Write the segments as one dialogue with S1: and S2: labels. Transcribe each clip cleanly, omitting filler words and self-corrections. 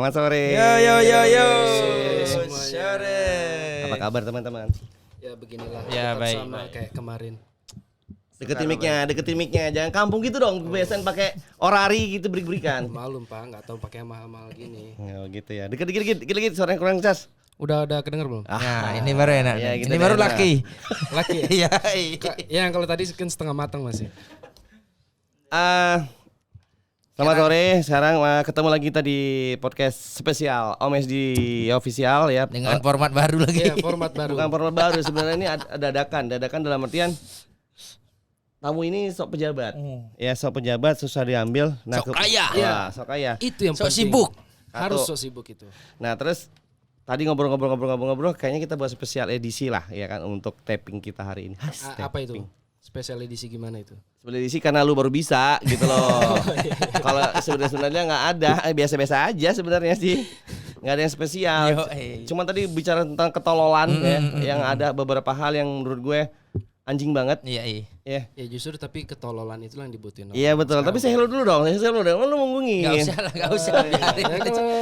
S1: Selamat sore.
S2: Yo.
S3: Sore.
S1: Apa kabar teman-teman?
S3: Ya beginilah.
S2: Ya,
S3: tetap
S2: baik,
S3: sama
S2: baik.
S3: kayak kemarin.
S1: Deketin mic-nya. Jangan kampung gitu dong. Biasanya pakai orari gitu break-breakan.
S3: Malum Pak, nggak tahu pakai mahal-mahal gini.
S1: Oh gitu ya. Dikit-dikit suaranya kurang cas.
S3: Udah kedenger belum?
S2: Nah, ini baru enak.
S1: ya, gitu
S2: ini
S1: deh,
S2: baru
S1: enak.
S2: laki.
S3: Laki ya?
S2: Iya.
S3: Ya kalau tadi kan setengah matang masih.
S1: Selamat sore. Sekarang ketemu lagi kita di podcast spesial Om SD Official ya.
S2: Dengan format baru lagi.
S3: Iya, format baru.
S1: Bukan format baru sebenarnya, ini dadakan dalam artian tamu ini sok pejabat. Ya, sok pejabat susah diambil.
S2: Sok kaya.
S1: Iya, sok kaya.
S3: Itu yang
S2: Sok
S3: penting.
S2: sibuk.
S3: Harus
S1: Satu.
S3: sok sibuk itu.
S1: Nah, terus tadi ngobrol-ngobrol kayaknya kita buat spesial edisi lah ya kan untuk taping kita hari ini.
S3: Apa itu? Spesial edisi gimana itu?
S1: Spesial edisi karena lu baru bisa gitu loh. Kalau sebenarnya nggak ada, biasa-biasa aja sebenarnya sih. Nggak ada yang spesial. Cuma tadi bicara tentang ketololan ya, yang ada beberapa hal yang menurut gue anjing banget.
S2: Iya.
S1: Ya.
S3: Ya justru tapi ketololan itulah yang dibutuhin.
S1: Iya betul, tapi saya hello dulu dong. Lu mengungging.
S2: Enggak usah lah, enggak usah.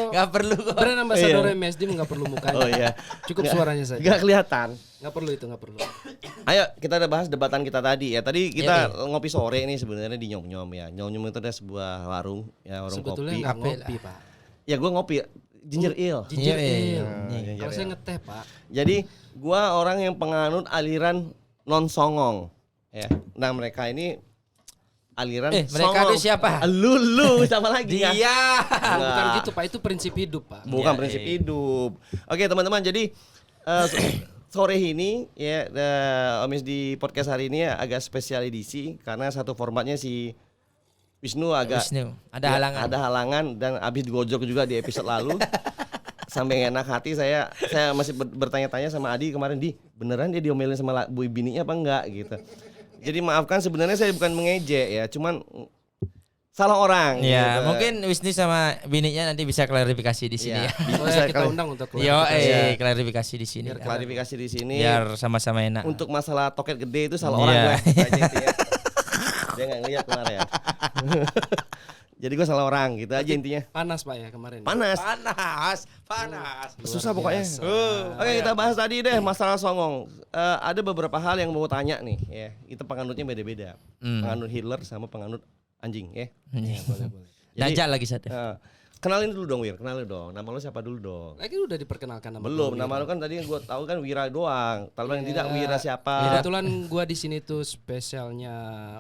S2: Enggak perlu kok.
S3: Brand ambassador MSD nggak perlu mukanya.
S1: Oh iya.
S3: Cukup suaranya saja.
S1: Nggak kelihatan.
S3: Nggak perlu.
S1: Ayo kita udah bahas debatan kita tadi ya. Tadi kita ngopi sore nih sebenarnya di Nyom Nyom ya. Nyom Nyom itu ada sebuah warung ya, warung
S3: Sebetulnya
S1: kopi.
S3: nggak ngopi Pak.
S1: Ya gue ngopi ginger ale.
S3: Ginger
S2: Iya,
S3: ale. Kalau saya ngeteh Pak.
S1: Jadi gua orang yang penganut aliran non songong. Ya. Nah mereka ini aliran
S2: mereka
S1: songong.
S2: itu siapa?
S1: Lu sama lagi ya?
S2: Dia.
S3: Bukan gitu Pak, itu prinsip hidup Pak.
S1: Bukan
S2: Iya,
S1: prinsip
S2: iya.
S1: hidup. Oke teman-teman, jadi sore ini ya Om di podcast hari ini ya, agak spesial edisi karena satu formatnya si Wisnu agak
S2: Wisnu, ada
S1: ya,
S2: halangan.
S1: Ada halangan dan habis digojok juga di episode lalu. Sampai gak enak hati saya masih bertanya-tanya sama Adi kemarin, di beneran dia diomelin sama bu bininya apa enggak gitu. Jadi maafkan sebenarnya saya bukan mengejek ya, cuman salah orang.
S2: Ya,
S1: gitu.
S2: mungkin Wisnu sama bininya nanti bisa klarifikasi di sini
S1: Iya,
S2: ya.
S1: bisa
S3: Kita undang untuk
S2: Yo,
S3: klarifikasi.
S2: klarifikasi di sini.
S1: biar klarifikasi di sini.
S2: Biar sama-sama enak.
S1: Untuk masalah toket gede itu salah
S2: Iya.
S1: orang gue. Aja intinya. Dia nggak ngeliat kemarin ya. Jadi gue salah orang gitu aja intinya.
S3: Panas Pak ya kemarin.
S1: Panas.
S2: Panas.
S1: Susah pokoknya.
S3: biasa.
S1: Oke, kita bahas tadi deh masalah songong. Ada beberapa hal yang mau tanya nih ya. Itu penganutnya beda-beda. Penganut Hitler sama penganut anjing ya.
S3: Boleh.
S1: Jadi,
S2: Dajjal lagi satu.
S1: kenalin dulu dong Wir, kenalin dong. Nama lu siapa dulu dong?
S3: Lagi udah diperkenalkan nama
S1: Belum,
S3: gua,
S1: nama
S3: Wira.
S1: lu kan tadi yang gue tahu kan Wira doang. Kalau yang tidak Wira siapa?
S3: Kebetulan gua di sini tuh spesialnya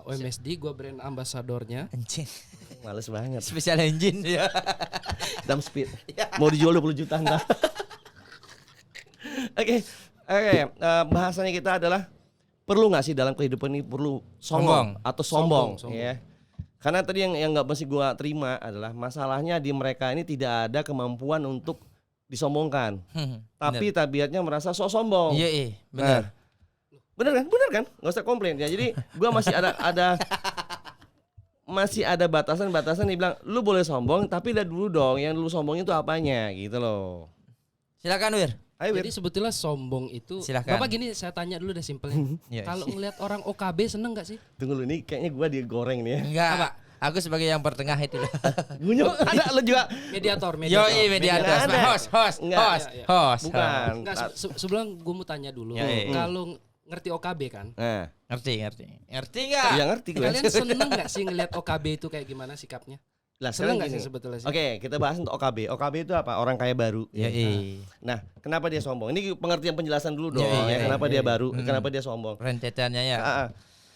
S3: OMSD, gua brand ambasadornya.
S2: Anjing.
S1: Males banget.
S2: Special engine ya.
S1: Dump speed. Mau dijual 20 juta enggak? Oke, bahasannya kita adalah perlu nggak sih dalam kehidupan ini perlu sombong atau sombong,
S3: Sombong.
S1: ya? Karena tadi yang nggak mesti gua terima adalah masalahnya di mereka ini tidak ada kemampuan untuk disombongkan, tapi tabiatnya merasa sok sombong.
S2: Iya, benar.
S1: Bener kan? Nggak usah komplain ya. Jadi gua masih masih ada batasan-batasan yang bilang lu boleh sombong tapi lihat dulu dong yang lu sombongin itu apanya gitu loh.
S2: Silakan Wir.
S1: Ayo Wir.
S3: Jadi sebetulnya sombong itu.
S2: Silakan.
S3: Bapak gini saya tanya dulu deh simpelnya.
S2: Iya.
S3: Kalau ngelihat orang OKB seneng nggak sih?
S1: Tunggu lu nih kayaknya gua digoreng nih ya.
S2: Enggak. Aku sebagai yang pertengah itu.
S1: Gunyuk ada lu juga.
S3: Mediator.
S2: Yo, mediator.
S1: Nggak ada.
S2: Host.
S1: Nggak. Bukan.
S3: Enggak, sebelum gue mau tanya dulu.
S2: Ya, iya.
S3: Kalau ngerti OKB kan?
S1: Nah,
S2: Ngerti enggak?
S1: ya ngerti gue.
S3: Kalian seneng nggak sih ngelihat OKB itu kayak gimana sikapnya?
S1: Lah,
S3: Seneng
S1: sekarang
S3: nggak sih
S1: gini.
S3: sebetulnya sih?
S1: Oke, kita bahas untuk OKB. OKB itu apa? Orang kaya baru.
S2: Ya,
S1: Nah, kenapa dia sombong? Ini pengertian penjelasan dulu dong.
S2: Iya,
S1: Ya, kenapa dia baru? Kenapa dia sombong?
S2: rentetannya ya.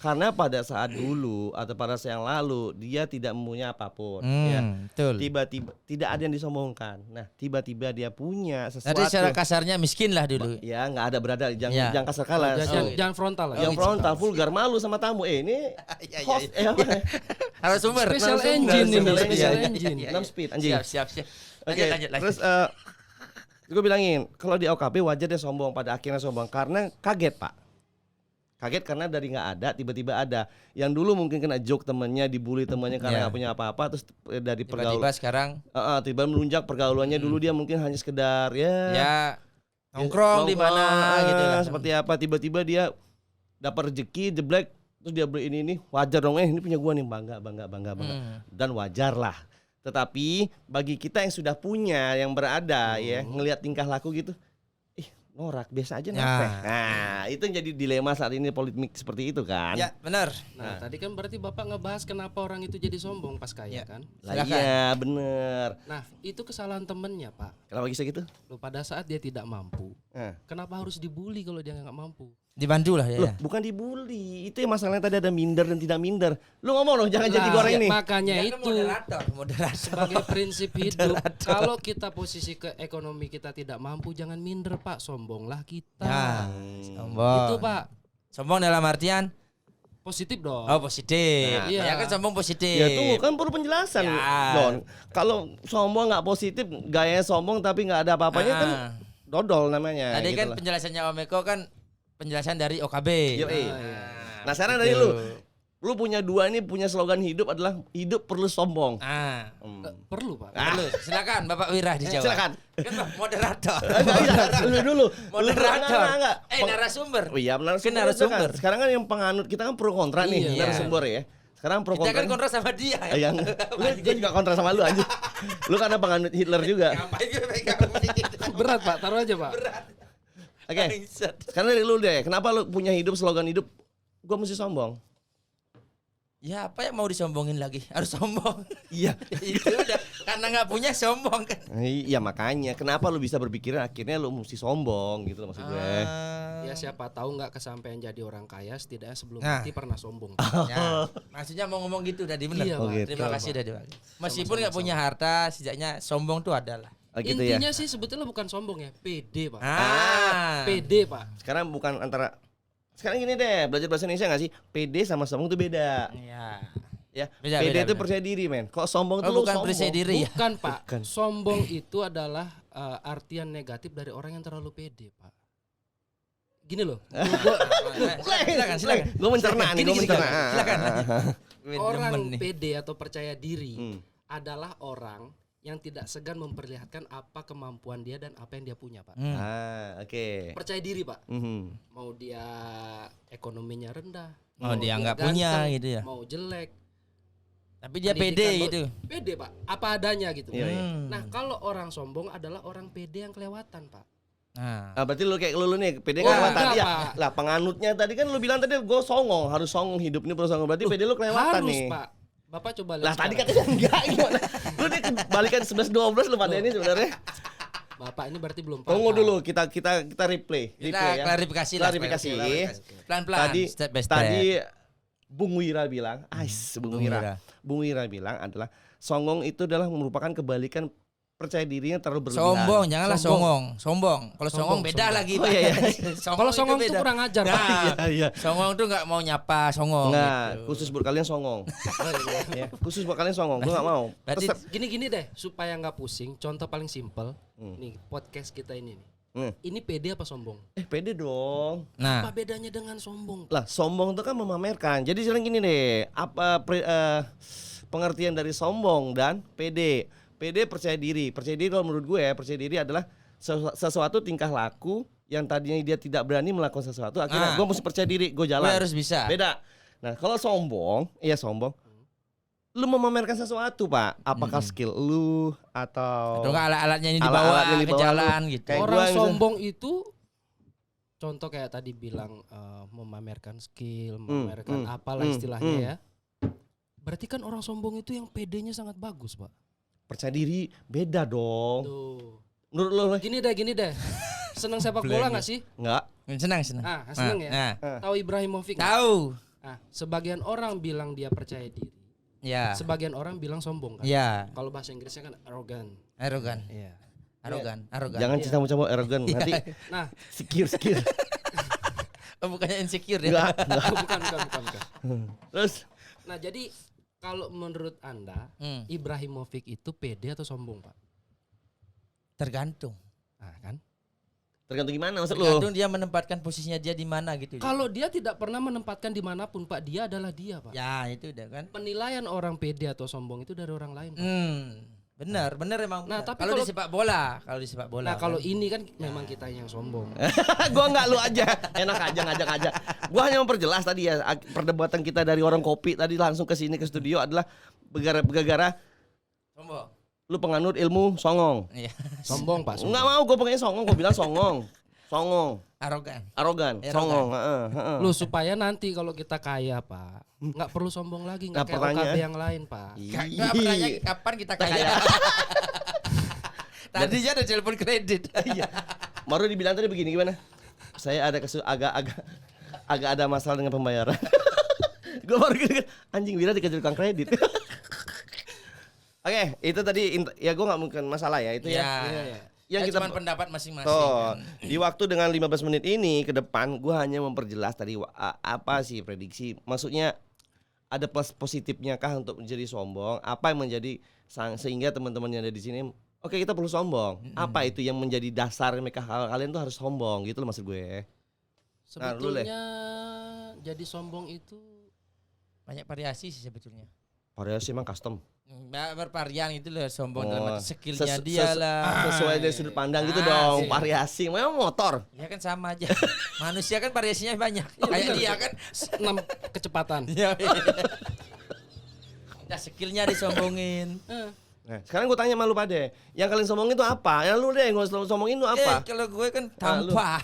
S1: Karena pada saat dulu atau pada saat yang lalu dia tidak mempunyai apapun. Ya.
S2: Betul.
S1: Tiba-tiba tidak ada yang disombongkan. Nah, tiba-tiba dia punya sesuatu.
S2: Nanti secara kasarnya miskin lah dulu.
S1: Ya, nggak ada berada.
S2: Ya.
S1: Jangan kasar kalah.
S3: Jangan frontal lah.
S1: Yang frontal, vulgar, malu sama tamu. Ini host, apa?
S2: Harus sumber.
S3: Special
S1: Narasumber,
S3: engine ini,
S1: special
S3: special
S1: engine.
S3: engine.
S1: 6 speed anjing.
S2: Siap.
S1: Oke,
S2: Lanjut.
S1: terus gue bilangin kalau di OKB wajar dia sombong, pada akhirnya sombong karena kaget Pak. Kaget karena dari nggak ada tiba-tiba ada. Yang dulu mungkin kena joke temannya, dibully temannya karena nggak punya apa-apa, terus dari
S2: Tiba-tiba sekarang
S1: tiba melunjak pergaulannya. Dulu dia mungkin hanya sekedar
S2: ya nongkrong di mana gitu lah.
S1: seperti apa, tiba-tiba dia dapat rezeki jeblek terus dia beli ini wajar dong, ini punya gua nih, bangga. Dan wajar lah Tetapi bagi kita yang sudah punya, yang berada ya, ngelihat tingkah laku gitu, norak biasa aja kenapa? Nah, itu yang jadi dilema saat ini politik seperti itu kan.
S2: Ya, benar.
S3: Nah, tadi kan berarti Bapak ngebahas kenapa orang itu jadi sombong pas kaya kan?
S1: Lah iya, bener.
S3: Nah, itu kesalahan temennya, Pak.
S1: Kenapa bisa gitu?
S3: Loh, pada saat dia tidak mampu,
S1: Nah.
S3: kenapa harus dibully kalau dia nggak mampu?
S2: Dibantu lah
S1: Loh,
S2: ya.
S1: bukan dibully. Itu yang masalahnya tadi ada minder dan tidak minder. Lu ngomong dong, jangan jadi goreng nih.
S3: Makanya
S2: Ya,
S3: itu
S2: moderator.
S3: sebagai prinsip hidup. Kalau kita posisi ke ekonomi kita tidak mampu, jangan minder, Pak. Sombonglah kita.
S2: Nah, sombong.
S3: Itu, Pak.
S2: Sombong dalam artian
S3: Positif dong.
S2: oh positif.
S3: Nah, iya.
S2: Ya kan sombong positif.
S1: Ya tunggu kan perlu penjelasan,
S2: Ya.
S1: Don. Kalau sombong nggak positif, gaya sombong tapi nggak ada apa-apanya kan dodol namanya.
S2: Tadi
S1: gitu
S2: kan
S1: lah.
S2: penjelasannya Om Eko kan penjelasan dari OKB.
S1: Yoi.
S3: iya.
S1: Nah sekarang dari lu punya dua ini, punya slogan hidup adalah hidup perlu sombong.
S3: Perlu, Pak.
S2: Perlu. Silakan Bapak Wira dijawab.
S1: Silakan.
S2: Kan Pak moderator.
S1: Lu dulu.
S2: Moderator.
S1: Enggak.
S2: Narasumber.
S1: Oh iya,
S2: Kan
S1: narasumber.
S2: narasumber.
S1: Sekarang kan yang penganut kita kan pro kontra nih,
S3: Iya.
S1: narasumber ya. Sekarang pro
S2: Kita
S1: kontra.
S2: kan kontra sama dia.
S1: Yang lu juga kontra sama lu anjir. Lu karena penganut Hitler juga.
S2: Ngapain gue pegang gitu?
S3: Berat, Pak. Taruh aja, Pak.
S1: Oke. Sekarang dari lu deh. Kenapa lu punya hidup slogan hidup gua mesti sombong?
S2: Ya apa yang mau disombongin lagi? Harus sombong.
S1: Iya.
S2: Itu udah karena nggak punya sombong kan.
S1: Iya makanya kenapa lu bisa berpikiran akhirnya lu mesti sombong gitu loh maksud gue.
S3: Ya siapa tahu nggak kesampaian jadi orang kaya, setidaknya sebelum
S2: Nah.
S3: mati pernah sombong.
S2: Ya, maksudnya mau ngomong gitu tadi benar.
S3: Iya, Pak.
S1: gitu.
S2: Terima kasih Dadi. Meskipun nggak punya harta, setidaknya sombong tuh adalah.
S1: Gitu ya.
S3: Intinya sih sebetulnya bukan sombong ya, pede, Pak.
S2: Ah.
S3: Pede, Pak.
S1: Sekarang bukan antara sekarang gini deh, belajar bahasa Indonesia nggak sih? PD sama sombong tuh beda.
S2: Iya.
S1: Ya,
S2: Beda,
S1: PD
S2: beda,
S1: itu
S2: beda.
S1: percaya diri, men. Kok sombong
S2: Oh,
S1: tuh lu
S2: bukan
S1: sombong.
S2: percaya diri ya.
S3: Bukan, Pak.
S1: Bukan.
S3: Sombong itu adalah artian negatif dari orang yang terlalu pede, Pak. Gini loh.
S2: Silakan.
S1: Gue mencerna nih, gue mencerna.
S2: Silakan.
S3: Orang pede atau percaya diri
S1: Hmm.
S3: adalah orang yang tidak segan memperlihatkan apa kemampuan dia dan apa yang dia punya, Pak.
S1: Oke.
S3: Percaya diri, Pak.
S1: Mhm.
S3: Mau dia ekonominya rendah,
S2: Mau dia nggak
S3: ganteng,
S2: punya gitu ya.
S3: mau jelek,
S2: Tapi dia
S3: pendidikan
S2: pede
S3: lo-
S2: gitu.
S3: pede, Pak, apa adanya gitu.
S1: Iya, iya.
S3: Nah, kalau orang sombong adalah orang pede yang kelewatan, Pak.
S2: Nah.
S1: Ah, berarti lu kayak lu nih, PD
S3: Oh,
S1: kelewatan
S3: enggak,
S1: ya.
S3: Pak.
S1: Lah penganutnya tadi kan lu bilang tadi gue songong, harus songong hidup ini perlu songong. Berarti PD lu kelewatan
S3: Harus,
S1: nih.
S3: Pak. Bapak coba
S1: Lah
S3: lihat.
S1: tadi
S3: sekarang.
S1: katanya enggak gimana? Lu nih kebalikan 11-12 lu pada ini sebenarnya.
S3: Bapak ini berarti belum paham.
S1: Tunggu dulu, kita replay
S2: Kita
S1: ya.
S2: klarifikasi lah.
S1: Klarifikasi.
S2: Pelan-pelan.
S1: Tadi
S2: step by step.
S1: tadi Bung Wira bilang, Bung
S2: Bung
S1: Wira.
S2: Wira.
S1: Bung Wira bilang adalah songong itu adalah merupakan kebalikan percaya dirinya terlalu berlebihan.
S2: Sombong, janganlah songong. Sombong. Kalau songong
S3: Sombong,
S2: beda
S3: sombong.
S2: lagi.
S1: Oh, iya, iya.
S3: Kalau songong itu
S2: beda.
S3: kurang ajar, Pak.
S2: Nah,
S1: Iya.
S2: songong tuh nggak mau nyapa songong.
S1: Nah,
S2: gitu.
S1: khusus buat kalian songong. Ya, khusus buat kalian songong. Gua enggak mau.
S2: Berarti
S1: Tetep.
S3: Gini deh, supaya nggak pusing. Contoh paling simpel, nih podcast kita ini nih. Ini pede apa sombong?
S1: Pede dong.
S2: nah,
S3: Apa bedanya dengan sombong?
S1: Lah, sombong itu kan memamerkan. Jadi sekarang gini deh, pengertian dari sombong dan pede. PD percaya diri. Percaya diri kalau menurut gue ya, percaya diri adalah sesuatu tingkah laku yang tadinya dia tidak berani melakukan sesuatu, akhirnya gue mesti percaya diri, gue jalan.
S2: gue harus bisa.
S1: Beda. Nah, kalau sombong, sombong. Lu memamerkan sesuatu, Pak. Apakah skill lu atau
S2: Atau nggak alat-alatnya ini
S1: Alat-alat
S2: dibawa
S1: yang
S2: ke
S1: dibawa
S2: jalan gitu.
S1: Kayak
S3: Orang
S1: gua misalnya-
S3: sombong itu contoh kayak tadi bilang memamerkan skill, memamerkan apalah istilahnya ya. Berarti kan orang sombong itu yang pedenya sangat bagus, Pak.
S1: percaya diri beda dong.
S3: Tuh.
S1: Menurut lu
S3: Gini deh. Senang sepak bola nggak sih?
S1: enggak?
S2: Senang.
S3: Senang ya.
S2: Nah,
S3: Tahu Ibrahimovic? nggak?
S2: tahu.
S3: Nah, sebagian orang bilang dia percaya diri.
S2: Ya.
S3: Sebagian orang bilang sombong kan.
S2: Ya.
S3: Kalau bahasa Inggrisnya kan arrogant.
S2: Arogan.
S3: Iya.
S2: Arogan.
S1: Jangan
S3: Iya.
S1: campur-campur arrogant nanti
S3: Nah,
S1: sikir.
S2: Oh, bukannya insecure ya?
S1: Enggak.
S3: bukan.
S1: Terus
S3: Nah, jadi kalau menurut Anda, Ibrahimovic itu pede atau sombong, Pak?
S2: Tergantung.
S3: Nah, kan?
S1: tergantung gimana maksud lu?
S2: Tergantung dia menempatkan posisinya dia di mana gitu.
S3: Kalau dia tidak pernah menempatkan dimanapun, Pak, dia adalah dia, Pak.
S2: Ya, itu udah kan.
S3: Penilaian orang pede atau sombong itu dari orang lain, Pak.
S2: Benar emang.
S3: Nah,
S2: benar.
S3: tapi
S2: kalau
S3: kalau-
S2: di sepak bola,
S3: Nah, kalau
S2: kan.
S3: ini kan memang kita yang sombong.
S1: Gua enggak, lu aja. Enak aja ngajak aja. Gua hanya memperjelas tadi ya perdebatan kita dari orang kopi tadi langsung ke sini ke studio adalah gara-gara
S2: Sombong.
S1: Lu penganut ilmu songong.
S2: Iya.
S3: Sombong Pak.
S1: Enggak mau gue pengen songong, gue bilang songong. Songong,
S2: Arogan.
S1: arogan, songong,
S3: Lu supaya nanti kalau kita kaya Pak, nggak perlu sombong lagi,
S1: Nah,
S3: nggak kayak
S1: pertanyaan-
S3: OKB yang lain Pak.
S2: Enggak bertanya kapan kita kaya. Tadinya ada telepon kredit.
S1: Iya. Baru dibilang tadi begini gimana? Saya ada agak ada masalah dengan pembayaran. Gue baru gini, anjing Wira dikejar tukang kredit. Oke, itu tadi ya gue nggak mungkin masalah ya itu ya.
S2: Iya.
S1: Yang kita
S2: cuma pendapat masing-masing.
S1: Toh,
S2: Kan.
S1: di waktu dengan 15 menit ini ke depan gue hanya memperjelas tadi apa sih prediksi. Maksudnya ada plus positifnya kah untuk menjadi sombong? Apa yang menjadi sehingga teman-teman yang ada di sini oke kita perlu sombong. Apa itu yang menjadi dasar mereka kalian tuh harus sombong gitu loh maksud gue. Nah, lu, Le.
S3: Sebetulnya jadi sombong itu
S2: Banyak variasi sih sebetulnya.
S1: Variasi emang custom.
S2: Bervarian itu loh sombong
S1: Oh,
S2: dalam arti skillnya dia lah.
S1: Sesuai dari sudut pandang gitu
S2: Ah,
S1: dong.
S2: iya.
S1: Variasi. Memang motor.
S2: Ya kan sama aja. Manusia kan variasinya banyak. Kayak dia kan.
S3: 6 kecepatan.
S2: Ya. Nah, skillnya disombongin.
S1: Nah, sekarang gue tanya sama lu pada, yang kalian sombongin itu apa? Ya lu deh yang gue sombongin itu apa?
S2: Kalau gue kan
S1: Ah, lu.
S2: tanpa.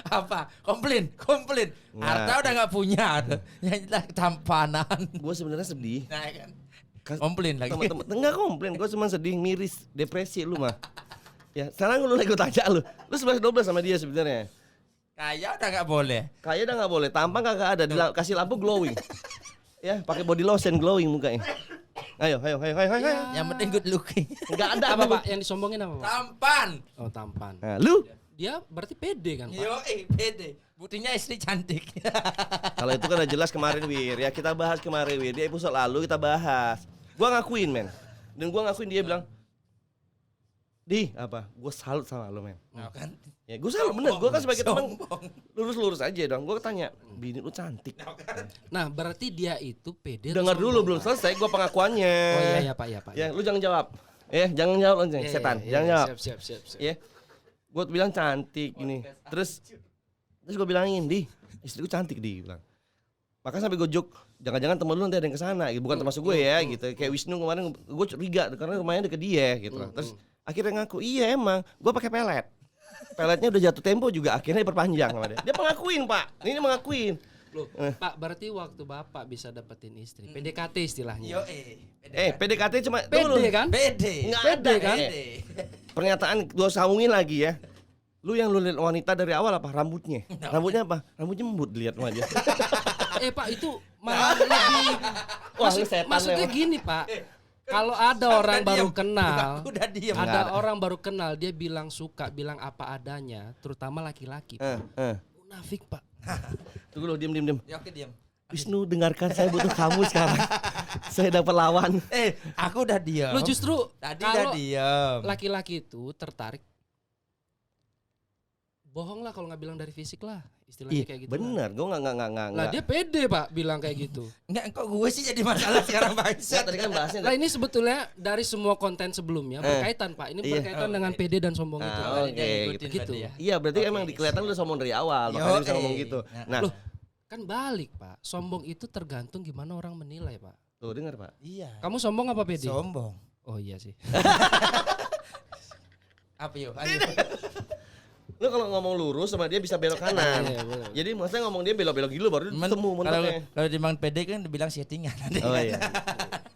S2: apa? Komplain.
S1: Nah.
S2: Harta udah nggak punya. Yang jelas tampanan.
S1: Gue sebenarnya sedih.
S2: Nah kan.
S1: Kas-
S2: Komplain lagi.
S1: Teman-teman enggak komplain, gue cuma sedih, miris, depresi lu mah. Ya, sekarang lu lagi gue tanya lu 11-12 sama dia sebenarnya.
S2: Kayak udah nggak boleh.
S1: Kayaknya udah nggak boleh, tampang kagak ada, kasih lampu glowing. Ya, pakai body lotion glowing mukanya. Ayo.
S2: Yang penting good looking.
S1: Enggak ada
S3: Apa
S1: apa,
S3: Pak? Yang disombongin apa Pak?
S2: Tampan.
S3: Oh tampan.
S1: Nah, lu
S3: Dia berarti pede kan Pak?
S2: Yo, pede. Buktinya istri cantik.
S1: kalau itu kan udah jelas kemarin Wir, ya kita bahas kemarin Wir, di episode lalu kita bahas. Gua ngakuin men, dan gua ngakuin dia bilang, di apa? Gue salut sama lo men.
S2: Nah, kan.
S1: Ya gue salut bener, gue kan sebagai teman
S2: Sombong.
S1: lurus-lurus aja dong. Gue tanya, bini lu cantik.
S3: Nah berarti dia itu pede. atau
S1: Dengar dulu
S3: sombong,
S1: belum
S3: Pak?
S1: selesai gue pengakuannya.
S3: Oh iya Pak ya Pak.
S1: Ya lu jangan jawab. Jangan jawab lu,
S3: Iya,
S1: setan.
S3: iya,
S1: Jangan
S3: iya,
S1: jawab.
S3: Siap.
S1: Ya. Gue bilang cantik ini. Terus gue bilangin, di istriku cantik di bilang. Maka sampai gue jok, jangan-jangan temen lu nanti ada yang kesana, gitu. Bukan termasuk gue ya, gitu. Kayak Wisnu kemarin, gue curiga karena rumahnya deket dia, gitu. Terus akhirnya ngaku, iya emang, gue pakai pelet. Peletnya udah jatuh tempo juga, akhirnya diperpanjang sama dia. Dia pengakuin pak, ini mengakuin.
S3: Loh, Pak berarti waktu Bapak bisa dapetin istri, PDKT istilahnya.
S2: Yo,
S1: PDKT cuma
S3: Pede kan?
S2: pede.
S1: Nggak
S3: Pede
S1: ada,
S3: kan?
S1: pernyataan gue sambungin lagi ya. Lu yang lu lihat wanita dari awal apa? Rambutnya. Rambutnya apa? Rambutnya embut dilihat sama dia.
S3: Pak itu malah lebih.
S1: Wah, lu setan
S3: Maksudnya
S1: memang.
S3: gini Pak. Kalau ada orang baru kenal,
S2: Udah diem.
S1: Nggak ada.
S3: ada orang baru kenal dia bilang suka, bilang apa adanya, terutama laki-laki. Pak. Munafik Pak.
S1: Tunggu lu diem.
S2: Ya oke diem.
S1: Wisnu dengarkan, saya butuh kamu sekarang. Saya dapat lawan.
S2: Aku udah diem.
S3: Lu justru
S2: Tadi udah
S3: kalau
S2: diem.
S3: laki-laki itu tertarik, bohong lah kalau nggak bilang dari fisik lah, istilahnya kayak gitu.
S1: Bener, gue nggak.
S3: Lah dia pede Pak bilang kayak gitu.
S2: Enggak, kok gue sih jadi masalah sekarang
S1: Saya
S2: bangsa.
S1: tadi kan bahasnya.
S3: Lah ini sebetulnya dari semua konten sebelumnya berkaitan Pak. Ini
S1: Iya.
S3: berkaitan dengan pede dan sombong itu.
S1: Ah,
S2: Dia
S1: oke,
S2: ngikutin
S3: gitu.
S2: tadi ya.
S1: Iya, berarti emang kelihatan lu sombong dari awal, makanya bisa ngomong gitu. Nah,
S3: Loh, kan balik Pak. Sombong itu tergantung gimana orang menilai Pak.
S1: tuh dengar pak.
S2: Iya.
S3: Kamu sombong apa pede?
S2: Sombong.
S3: Oh iya sih.
S2: Apa yuk? Ayo.
S1: Lu kalau ngomong lurus sama dia bisa belok kanan.
S3: Iya, boleh.
S1: Jadi maksudnya ngomong dia belok-belok dulu baru ketemu
S2: Kalau
S1: mentoknya.
S2: kalau di Mang PD kan dibilang settingan.
S1: Oh iya.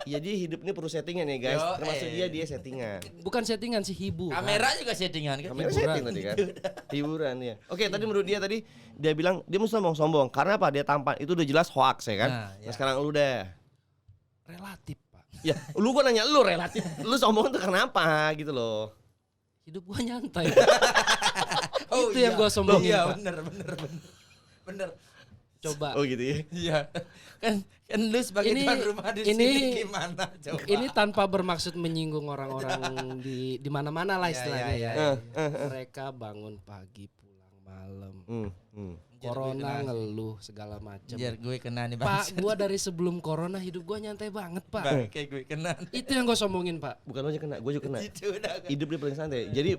S1: Iya dia hidup ini perlu settingan ya guys.
S2: Yo,
S1: Termasuk dia settingan.
S3: Bukan settingan sih hiburan.
S2: Kamera juga settingan kan.
S1: Kamera
S3: Hiburan.
S1: setting tadi kan. Hiburan ya. Oke, tadi menurut dia tadi dia bilang dia mesti sombong. Karena apa? Dia tampan. Itu udah jelas hoax ya kan.
S2: Nah,
S1: Nah,
S2: ya.
S1: sekarang lu deh.
S3: Relatif Pak.
S1: Ya, lu gua nanya lu relatif. Lu sombong tuh kenapa gitu loh.
S3: Hidup gua nyantai.
S2: Oh,
S3: Itu yang gua sombongin,
S2: Iya,
S3: Pak.
S2: bener.
S3: Coba.
S1: Oh gitu ya.
S2: Iya. Kan lu sebagai
S3: Ini-
S2: tuan rumah di
S3: ini-
S2: sini gimana coba?
S3: Ini tanpa bermaksud menyinggung orang-orang di mana-mana lah
S2: Iya,
S3: istilahnya
S2: iya,
S3: ya.
S2: iya.
S3: Mereka bangun pagi pulang malam.
S1: Hmm.
S3: Corona ngeluh segala macam.
S2: Biar gue kena nih
S3: Pak, gua dari sebelum corona hidup gua nyantai banget, Pak.
S2: Kayak gue kena.
S3: Itu yang gua sombongin, Pak.
S1: Bukan lu aja kena, gua juga kena.
S2: Itu udah kan.
S1: Hidup dia paling santai. Jadi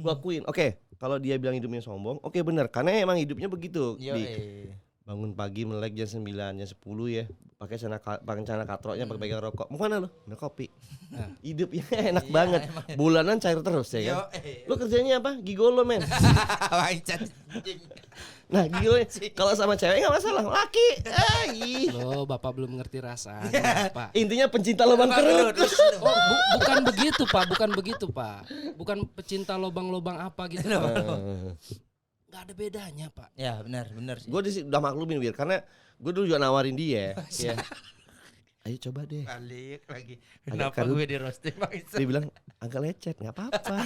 S1: gua akuin, oke, kalau dia bilang hidupnya sombong, oke bener. Karena emang hidupnya begitu.
S2: Yo,
S1: Bangun pagi melek jam 9, jam 10 ya. pakai celana katroknya, pakai pegang rokok. Mau mana lu? Minum kopi.
S3: Nah.
S1: Hidupnya enak
S2: Iya,
S1: banget.
S2: emang.
S1: Bulanan cair terus ya kan. Lu kerjanya apa? Gigolo men. Nah gigolo kalau sama cewek nggak masalah. Laki, ih.
S3: Loh, Bapak belum ngerti rasa, Pak.
S1: Intinya pencinta lubang kerut.
S3: Oh, bukan begitu, Pak. Bukan begitu, Pak. Bukan pecinta lobang-lobang apa gitu. Nggak ada bedanya, Pak.
S2: Ya benar sih.
S1: Gue udah maklumin Wir karena gue dulu juga nawarin dia. Ya. Ayo coba deh.
S2: Balik lagi.
S1: Agak
S2: Kenapa
S1: karut.
S2: gue di roasting Bang?
S1: Dia bilang agak lecet, nggak apa-apa.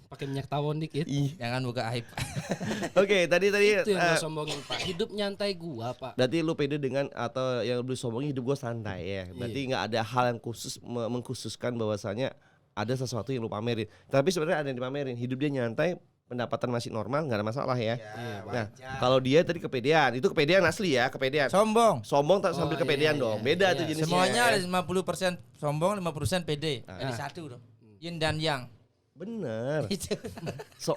S3: Pakai minyak tawon dikit.
S1: Ih.
S2: Jangan buka aib.
S1: Oke, tadi
S3: Itu yang gue sombongin, Pak. Hidup nyantai gua, Pak.
S1: berarti lu pede dengan atau yang lu sombongin hidup gue santai ya. Berarti nggak ada hal yang khusus mengkhususkan bahwasanya ada sesuatu yang lu pamerin. Tapi sebenarnya ada yang dipamerin. Hidup dia nyantai, pendapatan masih normal, nggak ada masalah ya. Nah, kalau dia tadi kepedean, itu kepedean asli ya, kepedean.
S2: Sombong.
S1: Sombong tak sambil
S3: Oh,
S1: kepedean
S3: iya,
S1: dong.
S3: iya.
S1: Beda
S3: Iya.
S1: tuh jenisnya.
S2: Semuanya
S1: ya.
S2: ada 50% sombong, 50% pede.
S1: Nah.
S2: Jadi satu dong. Yin dan yang.
S1: Bener.
S2: Itu.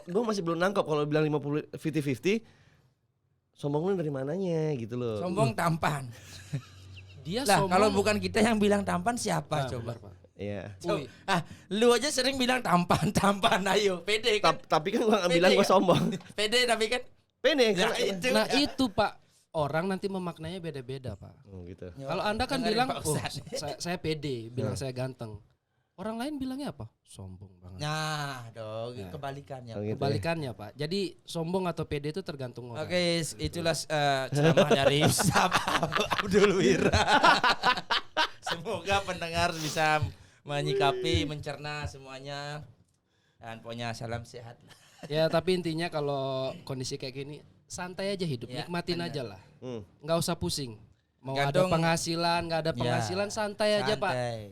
S1: Gue masih belum nangkep kalau bilang 50-50. Sombong lu dari mananya gitu loh.
S2: Sombong tampan.
S3: Dia
S2: Lah
S3: sombong.
S2: kalau bukan kita yang bilang tampan siapa
S3: Nah,
S2: coba?
S3: benar, Pak.
S1: Iya.
S3: Wih,
S2: Lu aja sering bilang tampan, ayo. Pede kan?
S1: Tapi kan gua nggak
S2: Pede
S1: bilang gue
S2: kan?
S1: sombong.
S2: Pede tapi kan.
S1: Pede
S2: Nah,
S1: karena
S2: itu.
S3: nah itu, Pak. Orang nanti memaknainya beda-beda, Pak.
S1: gitu.
S3: Kalau Anda kan
S2: Dengerin
S3: bilang,
S2: Pak
S3: oh,
S2: Ustadz.
S3: saya pede, bilang saya ganteng. Orang lain bilangnya apa? Sombong banget.
S2: Nah, dong,
S3: Nah.
S2: kebalikannya.
S1: Oh, gitu ya.
S3: Kebalikannya, Pak. Jadi sombong atau pede itu tergantung orang.
S2: Oke, itulah ceramah dari Ustaz Abdul Wira. Semoga pendengar bisa menyikapi, mencerna semuanya. Dan pokoknya salam sehat.
S3: Ya, tapi intinya kalau kondisi kayak gini, santai aja hidup,
S2: Ya,
S3: nikmatin
S2: benar.
S3: aja lah. Nggak usah pusing. Mau
S2: Gantung-
S3: ada penghasilan, nggak ada
S2: Ya,
S3: penghasilan, santai aja, Pak.
S2: Santai.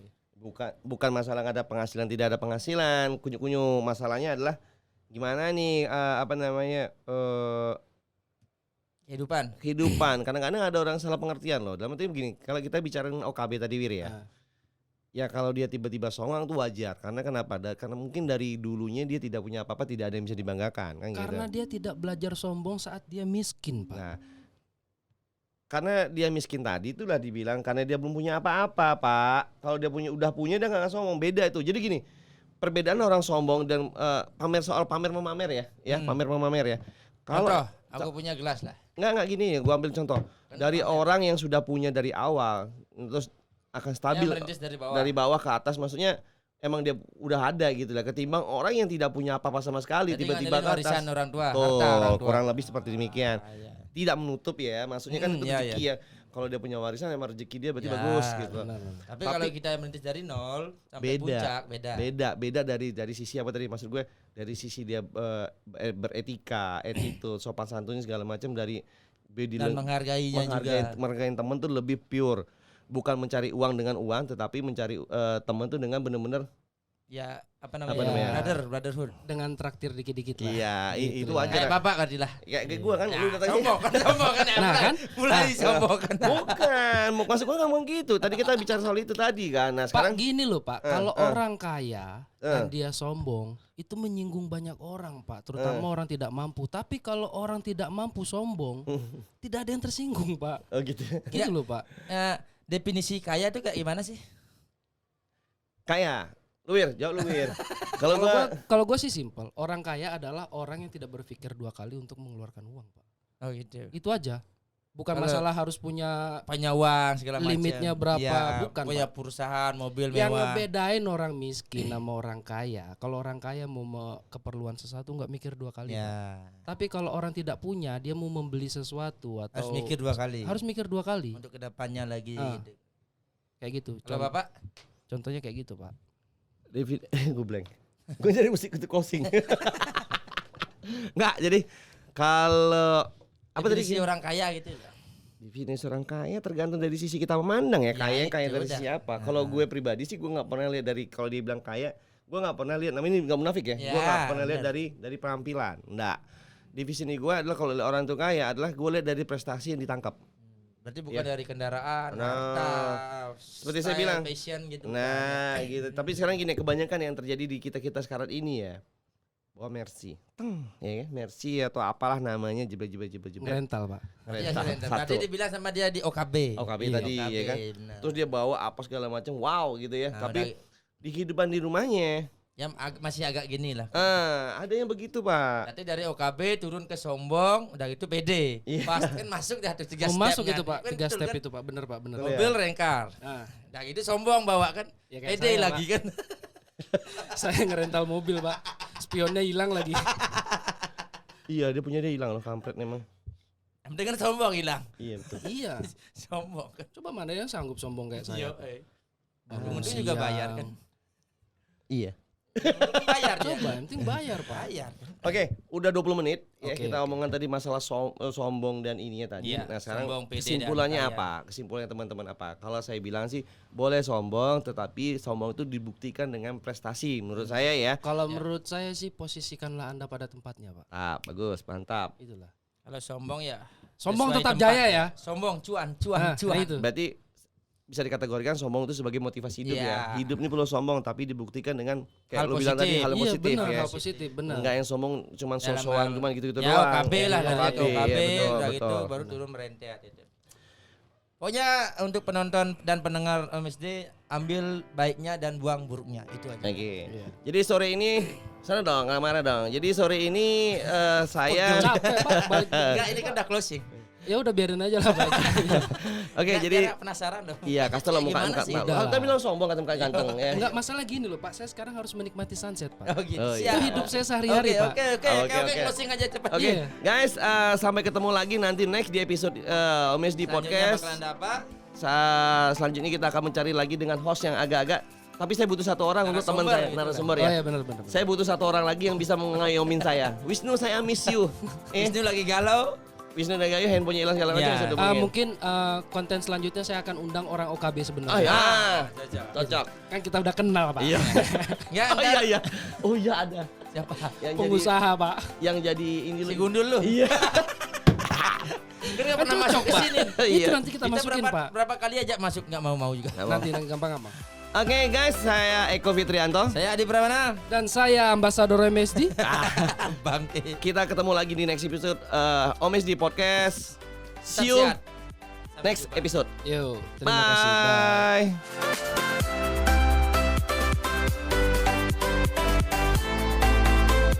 S1: Bukan masalah nggak ada penghasilan, tidak ada penghasilan. Kunyu-kunyu masalahnya adalah gimana nih apa namanya
S2: Kehidupan.
S1: kehidupan. Kadang-kadang ada orang salah pengertian loh. Dalam arti begini, kalau kita bicara OKB tadi Wir ya.
S3: Nah.
S1: Ya kalau dia tiba-tiba songong tuh wajar. Karena kenapa? Karena mungkin dari dulunya dia tidak punya apa-apa, tidak ada yang bisa dibanggakan kan
S3: Karena
S1: gitu.
S3: dia tidak belajar sombong saat dia miskin, Pak.
S1: Nah, karena dia miskin tadi itulah dibilang karena dia belum punya apa-apa, Pak. Kalau dia udah punya dia nggak sombong, beda itu. Jadi gini, perbedaan orang sombong dan pamer soal pamer memamer ya, pamer memamer ya. Kalau
S2: Contoh, aku punya gelas lah.
S1: nggak gini, gua ambil contoh dari orang yang sudah punya dari awal, terus akan stabil
S2: Yang merintis dari bawah.
S1: dari bawah ke atas, maksudnya emang dia udah ada gitu lah. Ketimbang orang yang tidak punya apa-apa sama sekali
S2: Berarti
S1: tiba-tiba
S2: ngandelin
S1: ke atas.
S2: warisan orang tua,
S1: Tuh,
S2: harta orang tua.
S1: kurang lebih seperti demikian.
S2: Ah, iya.
S1: Tidak menutup ya, maksudnya kan itu
S2: Iya,
S1: rezeki ya. Kalau dia punya warisan emang rezeki dia berarti
S2: Ya,
S1: bagus gitu.
S3: Benar.
S2: Tapi
S1: Tapi-
S2: kalau kita merintis dari nol sampai
S1: Beda.
S2: puncak, beda.
S1: Beda dari sisi apa tadi, maksud gue dari sisi dia beretika, attitude, sopan santunnya segala macam, dari
S2: Dan menghargainya juga.
S1: menghargai teman tuh lebih pure, bukan mencari uang dengan uang, tetapi mencari teman tuh dengan benar-benar
S2: Ya, apa
S1: Apa
S2: namanya?
S1: namanya?
S2: Brotherhood.
S3: Dengan traktir dikit-dikit lah.
S1: iya
S3: Gitu
S1: itu
S3: lah.
S1: wajar.
S2: Kayak bapak tadi lah.
S1: Kayak gue kan, lu udah tanya.
S2: Sombong kan ya.
S3: Nah, kan?
S2: Mulai sombong kan.
S1: Bukan, maksud gue nggak ngomong gitu. Tadi kita bicara soal itu tadi kan. Nah sekarang
S3: Pak, gini loh, Pak. Kalau orang kaya dan dia sombong, itu menyinggung banyak orang, Pak. Terutama orang tidak mampu. Tapi kalau orang tidak mampu sombong, tidak ada yang tersinggung, Pak.
S1: oh gitu.
S3: Gitu loh, Pak.
S2: Definisi kaya itu kayak gimana sih?
S1: Kayak lu Wir, jawab lu Wir. Kalau
S3: Kalau gua sih simpel. Orang kaya adalah orang yang tidak berpikir dua kali untuk mengeluarkan uang, Pak.
S2: Oh gitu.
S3: Itu aja. Bukan
S2: Kalau-
S3: masalah harus punya
S2: Punya uang segala macam.
S3: Limitnya berapa,
S2: Ya,
S3: bukan,
S2: punya
S3: Pak.
S2: perusahaan, mobil
S3: yang
S2: mewah.
S3: ngebedain orang miskin sama orang kaya. Kalau orang kaya mau keperluan sesuatu nggak mikir dua kali, Pak.
S2: Ya.
S3: Tapi kalau orang tidak punya, dia mau membeli sesuatu atau
S2: Harus mikir dua kali.
S3: harus mikir dua kali.
S2: Untuk kedepannya lagi.
S3: Ah. Kayak gitu.
S2: Kalau bapak?
S3: Contohnya kayak gitu, Pak.
S1: David, gue blank. Gue jadi musik untuk closing. Enggak, jadi kalau apa tadi?
S2: Definisi orang kaya gitu.
S1: Definisi orang kaya tergantung dari sisi kita memandang ya.
S2: Ya,
S1: Kaya
S2: itu
S1: kaya dari
S2: udah.
S1: sisi apa? Kalau gue pribadi sih gue nggak pernah lihat dari, kalau dia bilang kaya, gue nggak pernah lihat. Namanya ini nggak munafik ya.
S2: Ya,
S1: Gue nggak pernah lihat
S2: bener.
S1: dari penampilan. Enggak. Definisi gue adalah kalau orang itu kaya adalah gue lihat dari prestasi yang ditangkap.
S2: Berarti bukan
S1: Ya.
S2: dari kendaraan,
S1: Nah,
S2: harta,
S1: seperti saya
S2: style,
S1: bilang.
S2: fashion gitu.
S1: Nah, gitu. Tapi sekarang gini, kebanyakan yang terjadi di kita sekarang ini ya, Oh Mercy, ya kan? Mercy atau apalah namanya jebret.
S3: Rental, Pak.
S2: Iya,
S1: Rental.
S2: Surrender. Tadi
S1: Satu.
S2: dibilang sama dia di OKB.
S1: OKB
S3: Iya.
S1: tadi ya kan.
S2: benar.
S1: Terus dia bawa apa segala macam, wow gitu ya.
S2: Nah,
S1: Tapi di kehidupan di rumahnya,
S2: yang masih agak gini lah.
S1: ada yang begitu Pak.
S2: Nanti dari OKB turun ke sombong, udah itu PD.
S1: Iya.
S2: Pas kan masuk dah tuh 3
S3: Oh,
S2: stepnya.
S3: masuk itu, Pak.
S2: Kan
S3: 3
S2: betul
S3: step
S2: kan?
S3: itu, Pak. Bener, Pak. Bener.
S1: Betul.
S2: Mobil rengkar.
S3: Nah,
S2: Nah itu sombong bawa kan.
S3: Ya, kayak
S2: PD
S3: saya,
S2: lagi kan.
S3: saya ngerental mobil, Pak. Spionnya hilang lagi.
S1: Iya dia hilang loh kampret memang.
S2: Yang penting kan sombong hilang.
S1: Iya betul.
S3: Iya.
S2: Sombong kan.
S3: Coba mana yang sanggup sombong kayak saya?
S2: Iya.
S3: Bangun
S2: Untung-untung juga
S3: siang.
S2: bayar kan.
S1: Iya.
S2: Bayar dia.
S3: Coba, yang penting bayar, Pak.
S2: Bayar.
S1: Oke, udah 20 menit ya
S3: Oke,
S1: kita
S3: oke.
S1: omongan tadi masalah sombong dan ininya tadi.
S2: Iya,
S1: Nah, sekarang
S2: sombong, pede,
S1: kesimpulannya
S2: dan
S1: apa? Kesimpulannya teman-teman apa? Kalau saya bilang sih boleh sombong tetapi sombong itu dibuktikan dengan prestasi menurut saya ya.
S3: Kalau menurut saya sih posisikanlah Anda pada tempatnya, Pak.
S1: Ah, bagus, mantap.
S3: Itulah.
S2: Kalau sombong ya.
S3: Sombong
S2: sesuai
S3: tetap
S2: tempat.
S3: jaya ya.
S2: Sombong cuan.
S3: Nah, itu.
S1: Berarti bisa dikategorikan sombong itu sebagai motivasi hidup ya.
S2: Iya.
S1: Hidup ini perlu sombong tapi dibuktikan dengan kayak
S2: Hal
S1: lu bilang tadi
S2: positif.
S1: hal
S3: Iya,
S1: positif
S3: benar,
S1: ya.
S3: hal positif, benar.
S1: Enggak yang sombong cuman
S2: Dalam
S1: sosokan
S2: hal-
S1: cuman gitu-gitu
S2: Ya
S1: doang.
S2: OKB lah
S1: Ya,
S2: dari
S1: OKB,
S2: OKB,
S1: ya, betul,
S2: udah gitu
S1: betul.
S2: baru turun merentet itu. Pokoknya untuk penonton dan pendengar MSD ambil baiknya dan buang buruknya itu aja.
S1: Oke.
S3: Iya.
S1: Jadi sore ini sana dong, nggak marah dong. Jadi sore ini saya
S3: Capek, Pak. Balik.
S2: Enggak, ini kan udah closing.
S3: Ya udah biarin aja lah, Pak.
S1: Oke,
S2: Nggak,
S1: jadi
S2: biar penasaran dong.
S1: iya kasih lo muka
S2: Gimana sih?
S3: Udah.
S1: Kita bilang sombong kata muka ganteng ya.
S3: Enggak, masalah gini loh, Pak. Saya sekarang harus menikmati sunset, Pak.
S2: Oh gitu.
S1: Oh,
S3: Itu
S1: iya.
S3: hidup saya sehari-hari, Pak.
S1: Oke.
S2: Closing aja cepat.
S1: Oke,
S3: Iya.
S1: guys, sampai ketemu lagi nanti next di episode OMSD
S2: Selanjutnya
S1: Podcast.
S2: bakalan dapat
S1: Selanjutnya kita akan mencari lagi dengan host yang agak-agak. Tapi saya butuh satu orang untuk teman
S2: Narasumber
S1: saya,
S2: gitu kan.
S1: narasumber
S3: Oh
S1: ya.
S3: iya, benar.
S1: Saya butuh satu orang lagi yang bisa mengayomin saya. Wisnu, saya miss you.
S2: Wisnu lagi galau.
S1: Wisnu dan Gayo handphonenya hilang segala macam
S2: Iya.
S1: bisa dihubungin.
S3: Mungkin konten selanjutnya saya akan undang orang OKB
S1: Ah
S3: sebenarnya.
S1: ya,
S2: Cocok.
S1: cocok.
S3: Kan kita udah kenal, Pak.
S1: Iya.
S2: Ya,
S1: Oh iya iya. Oh iya ada.
S2: Siapa?
S1: Yang
S3: Pengusaha, Pak.
S1: jadi yang jadi ini
S2: Si Gundul lu.
S1: Iya.
S2: Kan nggak pernah
S3: Cocok,
S2: masuk ke
S3: Pak.
S2: sini.
S1: Iya.
S3: Itu nanti kita masukin, Pak.
S2: berapa kali aja masuk nggak mau juga.
S1: Nggak mau.
S3: Nanti gampang apa?
S1: Oke guys, saya Eko Fitrianto.
S2: Saya Adi Pramana.
S3: Dan saya ambasador MSD.
S2: Bangke.
S1: Kita ketemu lagi di next episode OMSD Podcast. See you
S2: Sehat. Sampai
S1: next
S2: jumpa.
S1: episode.
S3: Yo, terima kasih. Bye.
S1: Bye.